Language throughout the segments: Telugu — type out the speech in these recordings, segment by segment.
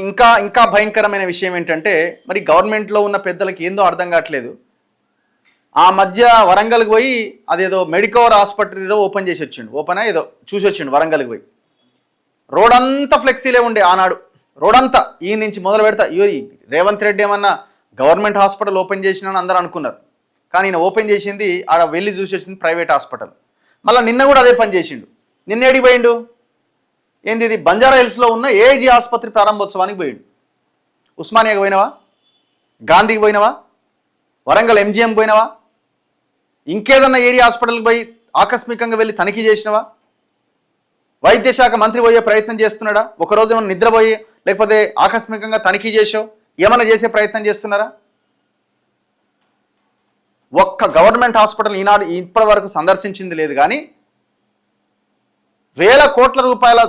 ఇంకా ఇంకా భయంకరమైన విషయం ఏంటంటే మరి గవర్నమెంట్లో ఉన్న పెద్దలకి ఏందో అర్థం కావట్లేదు. ఆ మధ్య వరంగల్కి పోయి అదేదో మెడికవర్ హాస్పిటల్ ఏదో ఓపెన్ చేసి వచ్చిండు, ఓపెన్ ఏదో చూసి వచ్చిండు వరంగల్కి పోయి. రోడ్ అంతా ఫ్లెక్సీలే ఉండే ఆనాడు, రోడ్ అంతా ఈ నుంచి మొదలు పెడతా రేవంత్ రెడ్డి ఏమన్నా గవర్నమెంట్ హాస్పిటల్ ఓపెన్ చేసినా అందరూ అనుకున్నారు. కానీ ఈయన ఓపెన్ చేసింది ఆడ వెళ్ళి చూసి వచ్చింది ప్రైవేట్ హాస్పిటల్. మళ్ళీ నిన్న కూడా అదే పని చేసిండు. నిన్న ఏడికి పోయిండు? ఏంది ఇది బంజారా హిల్స్లో ఉన్న ఏఐజీ ఆసుపత్రి ప్రారంభోత్సవానికి పోయిండు. ఉస్మానియాకి పోయినవా? గాంధీకి పోయినవా? వరంగల్ ఎంజిఎం పోయినవా? ఇంకేదన్నా ఏరియా హాస్పిటల్కి పోయి ఆకస్మికంగా వెళ్ళి తనిఖీ చేసినవా? వైద్య శాఖ మంత్రి పోయే ప్రయత్నం చేస్తున్నాడా? ఒకరోజు ఏమైనా నిద్రపోయి లేకపోతే ఆకస్మికంగా తనిఖీ చేసో ఏమైనా చేసే ప్రయత్నం చేస్తున్నారా? ఒక్క గవర్నమెంట్ హాస్పిటల్ ఈనాడు ఇప్పటి వరకు సందర్శించింది లేదు. కానీ వేల కోట్ల రూపాయల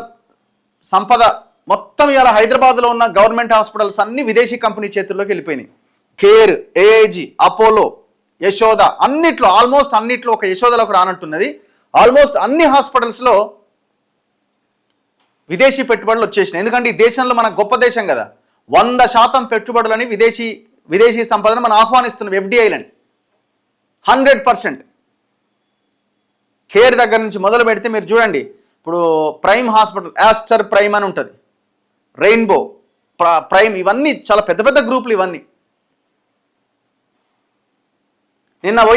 సంపద మొత్తం ఇలా హైదరాబాద్లో ఉన్న గవర్నమెంట్ హాస్పిటల్స్ అన్ని విదేశీ కంపెనీ చేతుల్లోకి వెళ్ళిపోయినాయి. కేర్, ఏఐజీ, అపోలో, యశోద అన్నిట్లో ఆల్మోస్ట్ అన్నిట్లో ఒక యశోదలోకి రానట్టున్నది. ఆల్మోస్ట్ అన్ని హాస్పిటల్స్లో విదేశీ పెట్టుబడులు వచ్చేసినాయి. ఎందుకంటే ఈ దేశంలో మన గొప్ప దేశం కదా, 100% పెట్టుబడులని విదేశీ సంపదను మనం ఆహ్వానిస్తున్నాం. ఎఫ్డిఐలని 100%. కేర్ దగ్గర నుంచి మొదలు పెడితే మీరు చూడండి, ఇప్పుడు ప్రైమ్ హాస్పిటల్, యాస్టర్ ప్రైమ్ అని ఉంటుంది, రెయిన్బో ప్రైమ్, ఇవన్నీ చాలా పెద్ద పెద్ద గ్రూపులు. ఇవన్నీ నిన్న పోయి